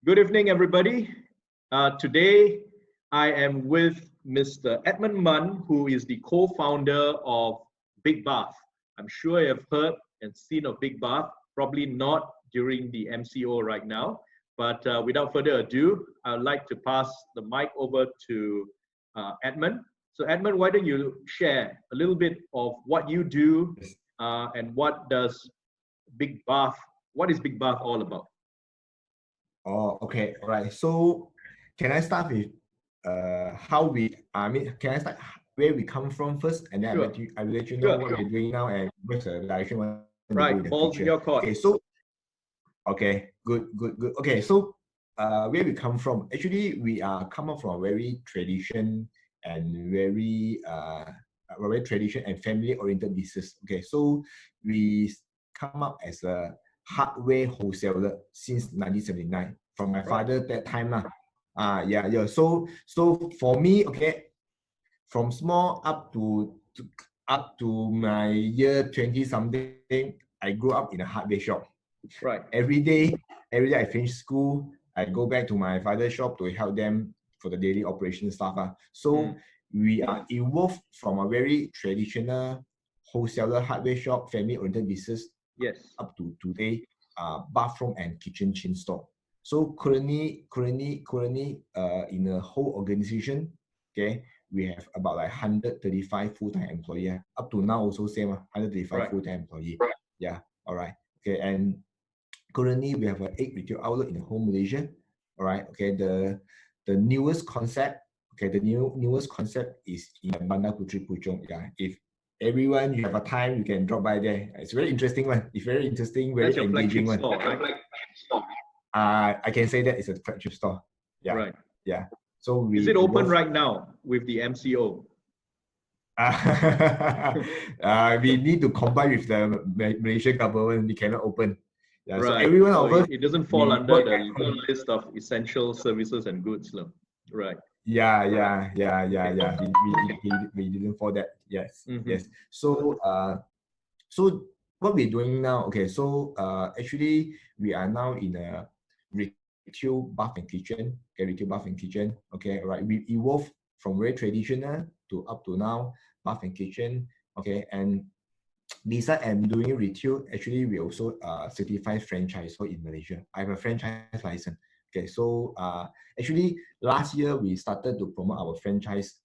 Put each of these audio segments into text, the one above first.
Good evening, everybody. Today, I am with Mr. Edmund Mun, who is the co-founder of Big Bath. I'm sure you have heard and seen of Big Bath, probably not during the MCO right now. But without further ado, I'd like to pass the mic over to Edmund. So, Edmund, why don't you share a little bit of what you do and what is Big Bath all about? Oh, okay. All right. So can I start with can I start where we come from first, and then Sure. I will let you know what we're doing now and what's the direction we want to go Right, in the balls in future. your court. Okay, good. Okay, so where we come from, actually we are come up from a very tradition and very tradition and family oriented business. Okay, so we come up as a hardware wholesaler since 1979 from my father that time lah. Yeah. So for me, okay, from small up to my year 20 something, I grew up in a hardware shop. Right. Every day I finish school, I go back to my father's shop to help them for the daily operation stuff. So we are evolved from a very traditional wholesaler hardware shop, family-oriented business, up to today, bathroom and kitchen chain store. So currently, in a whole organization, okay, we have about like 135 full-time employees. Up to now, also same 135 full-time employees. Yeah, all right. Okay, and currently we have 8 retail outlet in the whole Malaysia. All right. Okay, the newest concept. Okay, the newest concept is in Bandar Puteri Puchong. Yeah, if everyone you have a time, you can drop by there. It's very interesting one. It's very interesting, very engaging one. Store, right? I can say that it's a flagship store. Yeah. Right. Yeah. So is it open right now with the MCO? We need to comply with the Malaysian government. We cannot open. Yeah, right. So everyone of us, it doesn't fall under the list of essential services and goods, right? Yeah. We didn't fall that. Yes. Yes. So so what we're doing now, okay, so actually we are now in a retail bath and kitchen. Okay, retail bath and kitchen. Okay, right. We evolved from very traditional to up to now bath and kitchen. Okay, and besides I'm doing retail, actually we also certified franchise in Malaysia. I have a franchise license. Okay, so actually last year we started to promote our franchise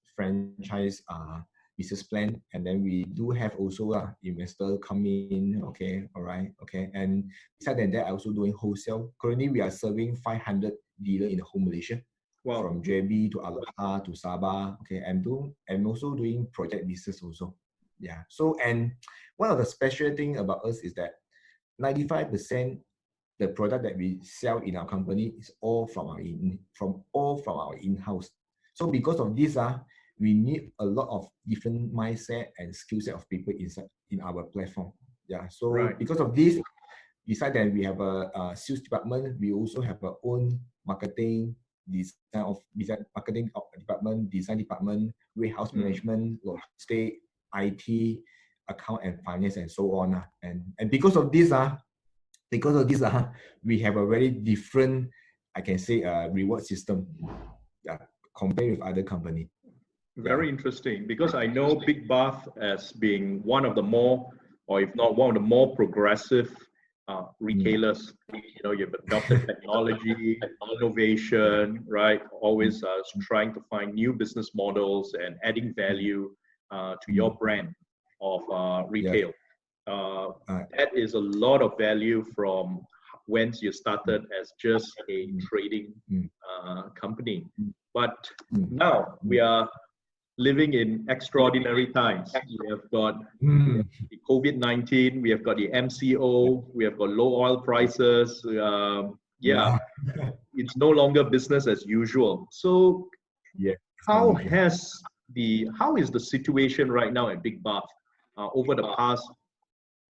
business plan, and then we do have also investor come in. Okay, all right. Okay, and besides that, I also doing wholesale. Currently we are serving 500 dealers in the whole Malaysia. Wow. From JB to Aloha to Sabah. Okay, I'm also doing project business also. Yeah. So, and one of the special thing about us is that 95% the product that we sell in our company is all from our in-house. So because of this, we need a lot of different mindset and skill set of people in our platform. Yeah. So because of this, besides that, we have a sales department. We also have our own marketing department, design department, warehouse management, logistics, IT, account and finance, and so on. And because of this, we have a very different, I can say, reward system compared with other company. Very interesting, because I know Big Bath as being one of the more, or if not one of the more progressive retailers. You've adopted technology, innovation, right? Always trying to find new business models and adding value to your brand of retail. That is a lot of value from whence you started as just a trading company. But now we are living in extraordinary times. We have got the COVID-19, we have got the MCO, we have got low oil prices. It's no longer business as usual. So how is the situation right now at Big Bath over the past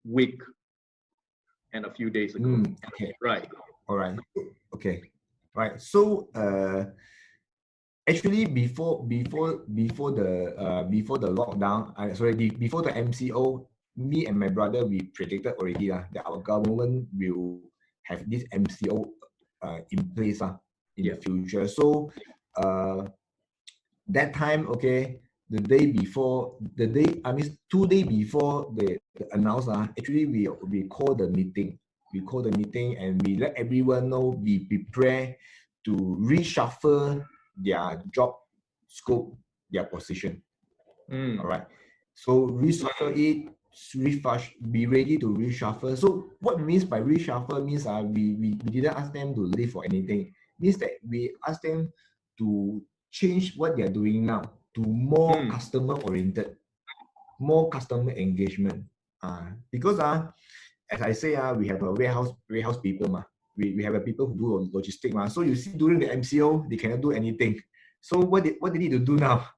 week and a few days ago? Okay. Right. All right. Okay. Right. So actually before the lockdown, before the MCO, me and my brother, we predicted already that our government will have this MCO in place in the future. So that time, okay, the day before, 2 days before they announced, actually we call the meeting. We call the meeting and we let everyone know, be prepared to reshuffle their job scope, their position. All right. So reshuffle it, be ready to reshuffle. So what means by reshuffle means we didn't ask them to leave or anything. Means that we asked them to change what they are doing now to more customer oriented, more customer engagement. Because as I say, we have a warehouse people. We have a people who do logistics. So you see during the MCO, they cannot do anything. So what they need to do now?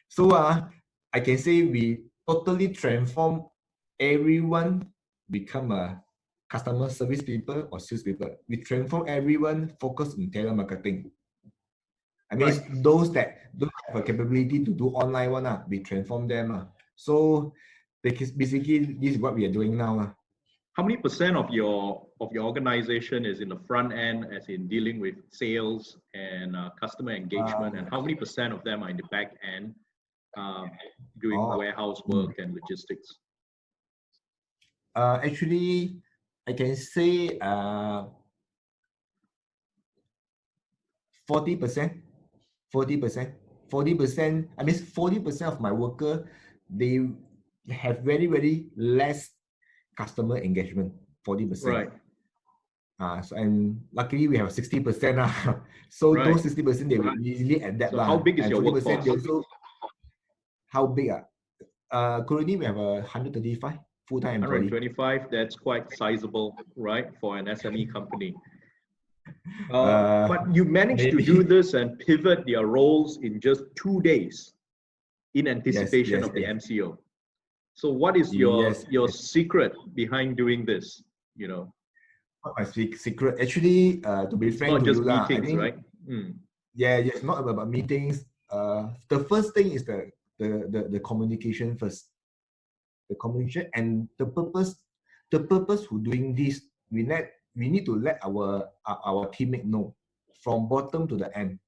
So I can say we totally transform everyone become a customer service people or sales people. We transform everyone focus in telemarketing. I mean, those that don't have a capability to do online one, we transform them. So basically, this is what we are doing now. How many percent of your organization is in the front end, as in dealing with sales and customer engagement, and how many percent of them are in the back end, doing warehouse work and logistics? Actually, I can say 40%. 40%. I mean, 40% of my worker, they have very, very less customer engagement. 40%. Right. So, and luckily we have 60%. So those 60% they will easily adapt. So how big is your workforce? How big? Currently we have 135 full-time employees. 125, that's quite sizable, right, for an SME company. But you managed to do this and pivot their roles in just 2 days in anticipation of the MCO. So what is your secret behind doing this? You know, my secret, actually, to be frank, not to just you, meetings, I think, right? Yeah, it's not about meetings. The first thing is the communication first. The communication and the purpose. The purpose for doing this, we need to let our teammate know from bottom to the end.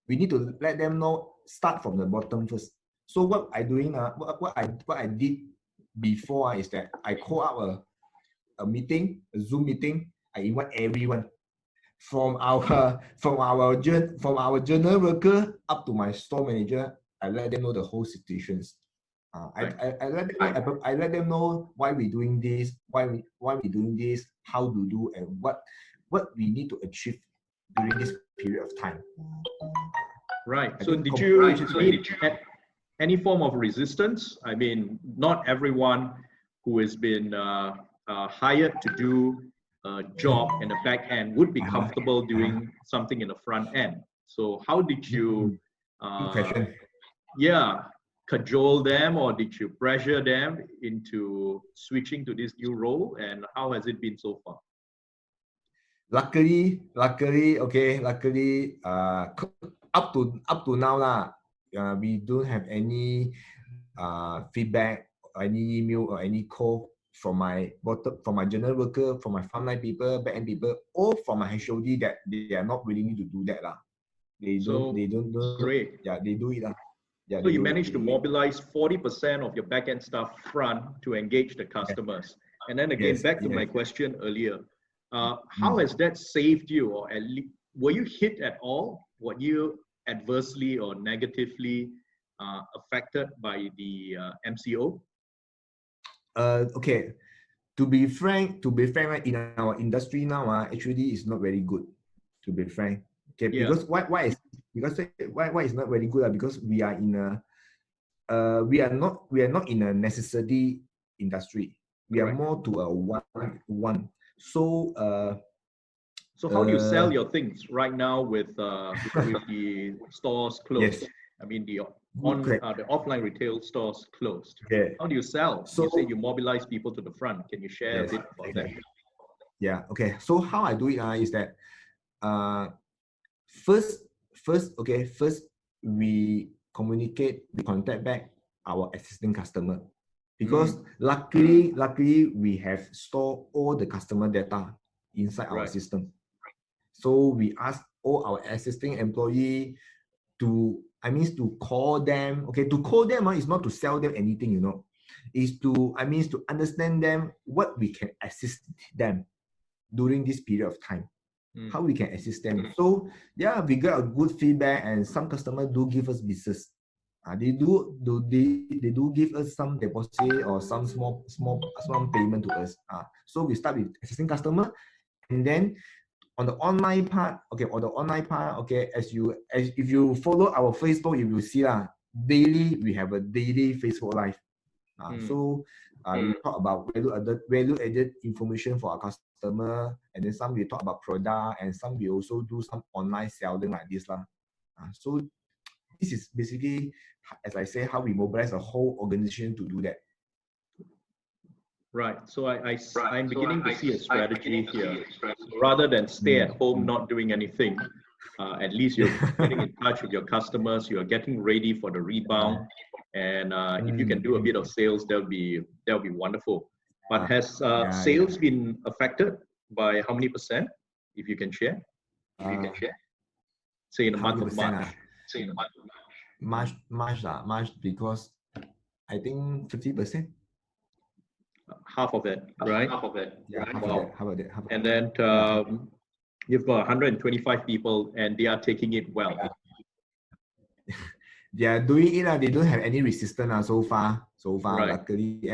We need to let them know, start from the bottom first. So what I doing what I did before is that I call out a meeting, a Zoom meeting. I invite everyone from our general worker up to my store manager. I let them know the whole situations. I let them know why we're doing this, why we doing this, how to do, and what we need to achieve during this period of time. Right. So did you meet any form of resistance? I mean, not everyone who has been hired to do a job in the back end would be comfortable doing something in the front end. So how did you cajole them, or did you pressure them into switching to this new role, and how has it been so far? Luckily, up to now we don't have any feedback, any email or any call from my general worker, from my frontline people, back end people, or from my HOD that they are not willing to do that They don't. Great. Yeah, they do it Yeah, so you managed to mobilize 40% of your back end staff front to engage the customers. And then again, back to my question earlier. How has that saved you, or at least were you hit at all? Were you adversely or negatively affected by the MCO? Okay, to be frank, in our industry now, actually it's not very good. To be frank, okay, because why is not very good? Because we are in a we are not in a necessity industry. We are more to a one. So how do you sell your things right now with the stores closed? Yes. I mean the offline retail stores closed. Okay. How do you sell? So, you say you mobilize people to the front. Can you share a bit about that? Yeah. Okay. So how I do it is that first we contact back our existing customer, because luckily we have stored all the customer data inside our Right. system. So we ask all our existing employee to, to call them. Okay, to call them is not to sell them anything, is to, to understand them, what we can assist them during this period of time, how we can assist them. So yeah, we got a good feedback, and some customers do give us business. They do give us some deposit or some small payment to us. So we start with existing customer, and then on the online part, if you follow our Facebook, you will see daily we have a daily Facebook live. So we talk about value added information for our customer, and then some we talk about product, and some we also do some online selling like this So this is basically, as I say, how we mobilize the whole organization to do that. Right. So I'm beginning to see a strategy here. Rather than stay at home not doing anything, at least you're getting in touch with your customers. You are getting ready for the rebound, and if you can do a bit of sales, that'll be wonderful. But has sales been affected by how many percent, if you can share? Say in the month of March. March, because I think 50%. Half of it, right? Yeah, half of it. And then you've got 125 people, and they are taking it well. They are doing it. They don't have any resistance so far, right. Luckily.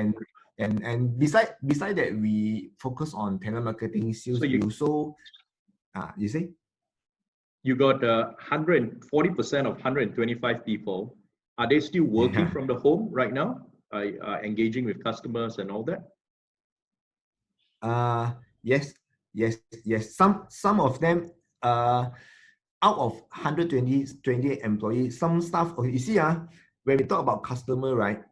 And beside that, we focus on telemarketing sales. So you say? You got 140% of 125 people. Are they still working from the home right now? Engaging with customers and all that? Yes. Some of them, out of 128 employees, some staff. You see, when we talk about customer, right?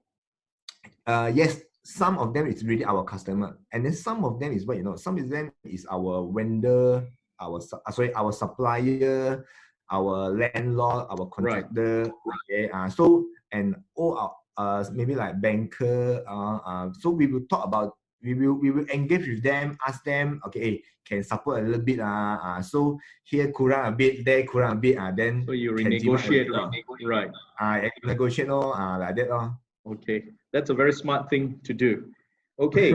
Yes, some of them is really our customer, and then some of them is some of them is our vendor, our supplier, our landlord, our contractor. Right. Okay. So and all our maybe like banker. So we will talk about. We will engage with them, ask them, okay, can support a little bit. So here kurang a bit, there kurang a bit. Then so you renegotiate, right? Negotiate, like that. Okay, that's a very smart thing to do. Okay,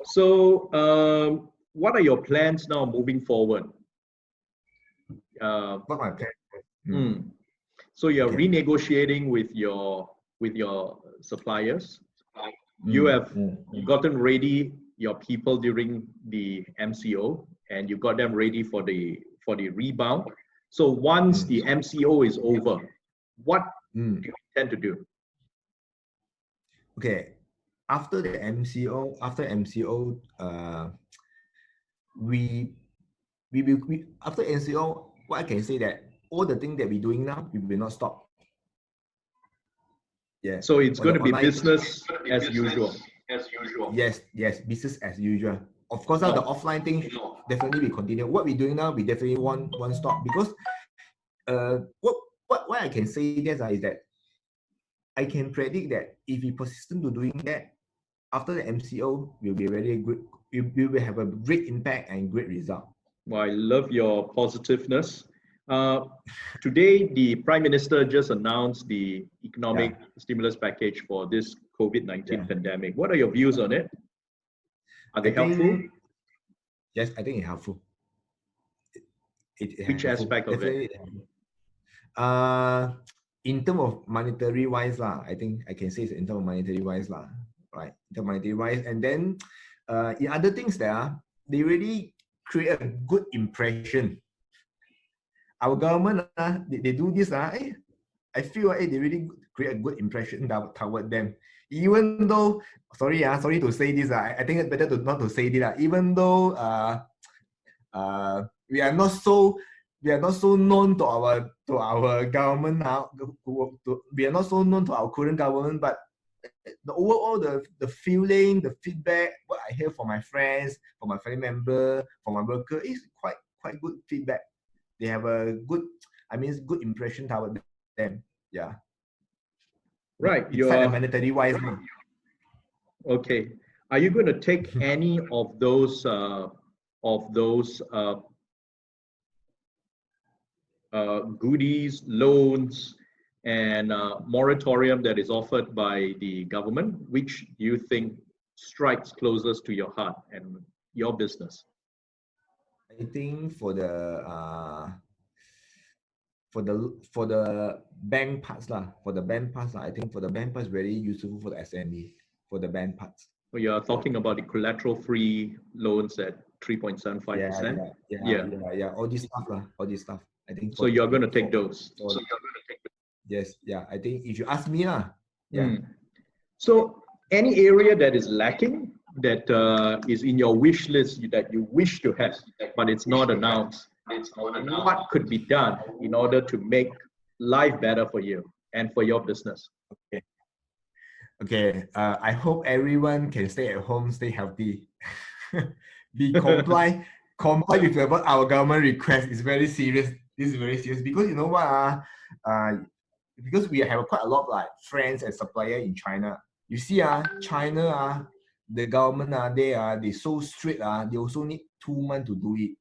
so what are your plans now moving forward? What my plan? So you're renegotiating with your suppliers. You have gotten ready your people during the MCO, and you got them ready for the rebound. So once the MCO is over, what do you intend to do? Okay, after MCO, we after MCO, what I can say that all the things that we're doing now, we will not stop. Yeah. So it's going to be business as usual. Yes, business as usual. Of course, the offline thing definitely we continue. What we're doing now, we definitely want one stop, because what I can say is that I can predict that if we persistent to doing that, after the MCO, will be very good. We will have a great impact and great result. Well, I love your positiveness. Today, the Prime Minister just announced the economic stimulus package for this COVID-19 pandemic. What are your views on it? Are they helpful? Yes, I think it's helpful. Which aspect of it? In terms of monetary wise, I think I can say it's in terms of monetary wise, right? In terms of monetary wise, and then in other things they really create a good impression. Our government, they do this, I feel they really create a good impression toward them. Even though, sorry to say this, I think it's better not to say this. Even though we are not so known to our government now. We are not so known to our current government, but the overall the feeling, the feedback, what I hear from my friends, from my family member, from my worker is quite good feedback. They have a good, good impression toward them. Yeah. Right. You're monetary wise. Okay. Are you going to take any of those of those goodies, loans, and moratorium that is offered by the government, which you think strikes closest to your heart and your business? I think for the bank parts lah, I think for the bank parts very useful for the SME, for the bank parts. So you are talking about the collateral-free loans at 3.75%? Yeah. All this stuff lah, I think. So you're going to take those. Yes, yeah. I think if you ask me lah, yeah. So any area that is lacking, that is in your wish list that you wish to have, but it's not announced, what could be done in order to make life better for you and for your business? Okay. I hope everyone can stay at home, stay healthy. comply with what our government request is very serious. This is very serious because you know what? Because we have quite a lot of like friends and suppliers in China. You see, China, the government, they so strict. They also need 2 months to do it.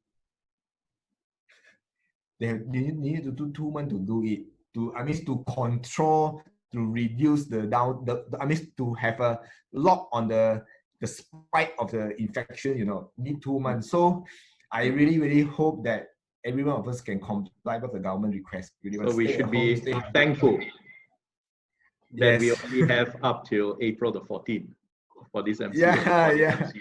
They need to do 2 months to do it. To control, to reduce to have a lock on the spike of the infection. Need 2 months. So I really hope that every one of us can comply with the government request. So we should be thankful that we only have up till April the 14th for this MCO. Yeah. Yes.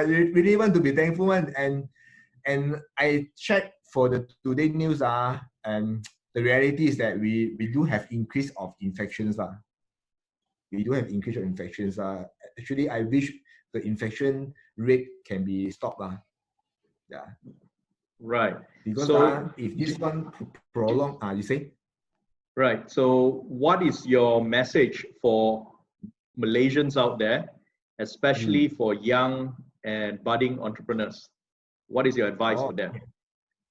You really want to be thankful, and I checked for the today news. And the reality is that we do have increase of infections. We do have increase of infections. Actually, I wish the infection rate can be stopped. Yeah. Right. Because so, if this one prolong, you say? Right. So what is your message for Malaysians out there, especially for young and budding entrepreneurs? What is your advice for them?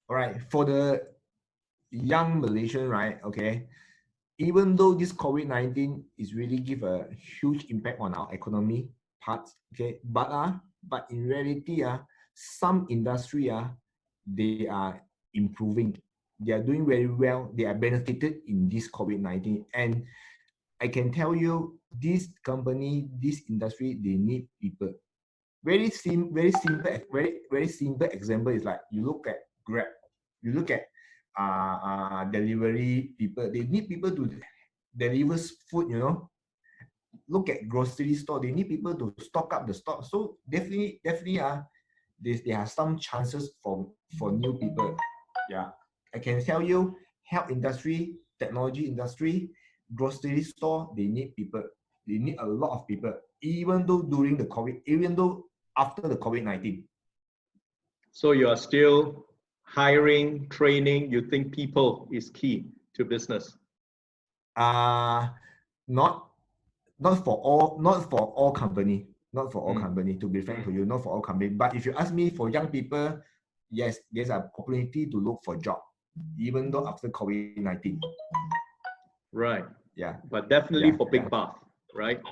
All right. For the young Malaysian, right? Okay. Even though this COVID-19 is really give a huge impact on our economy parts, okay, but in reality, some industry, they are improving. They are doing very well. They are benefited in this COVID-19. And I can tell you, this company, this industry, they need people. Very simple example is like you look at Grab, you look at delivery people. They need people to deliver food. Look at grocery store. They need people to stock up the stock. So definitely, there are some chances for new people. Yeah, I can tell you, health industry, technology industry, grocery store, they need people. They need a lot of people, even though after the COVID-19. So you are still hiring, training. You think people is key to business? Not for all company. Not for all company, to be frank to you, not for all company. But if you ask me, for young people, yes, there's an opportunity to look for job, even though after COVID-19. Right. Yeah. But definitely for Big Bath, right?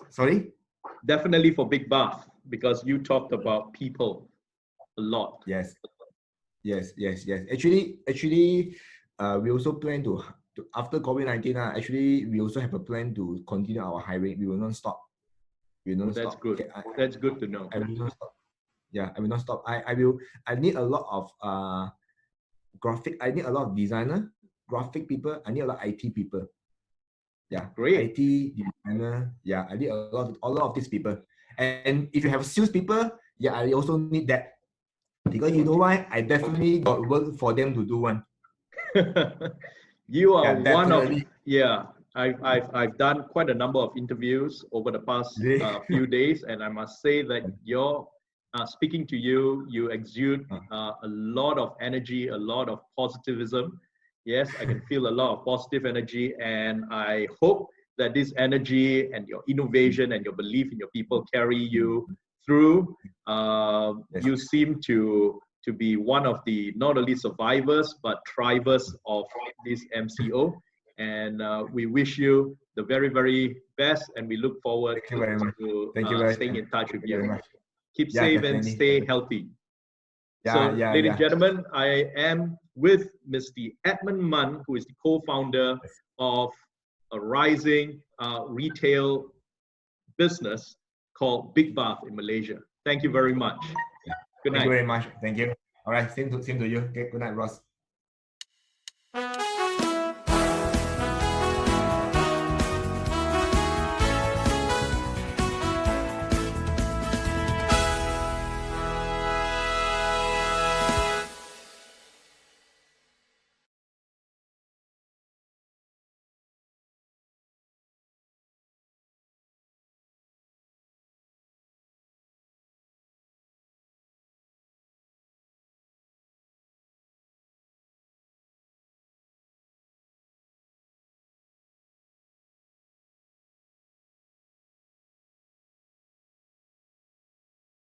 Sorry? Definitely for Big Bath, because you talked about people a lot. Yes. Actually, we also plan to after COVID-19, actually, we also have a plan to continue our hiring. We will not stop. That's good. That's good to know. I will not stop. Yeah, I will not stop. I need a lot of graphic. I need a lot of designer, graphic people. I need a lot of IT people. Yeah, great. IT designer. Yeah, I need a lot of these people. And if you have sales people, yeah, I also need that. Because you know why? I definitely got work for them to do one. You are one of, I've done quite a number of interviews over the past few days, and I must say that you're speaking to you, you exude a lot of energy, a lot of positivism. Yes, I can feel a lot of positive energy, and I hope that this energy and your innovation and your belief in your people carry you through. You seem to be one of the not only survivors but thrivers of this MCO, and we wish you the very, very best, and we look forward Thank you very much. to Thank you very staying in touch with Thank you very you. much. Keep Yeah, safe and definitely. stay healthy. Yeah, So, yeah, ladies yeah. and gentlemen, I am with Mr. Edmund Mun, who is the co-founder of a rising retail business called Big Bath in Malaysia. Thank you very much. Good night. Thank you very much. Thank you. All right, same to you. Okay, good night, Ross.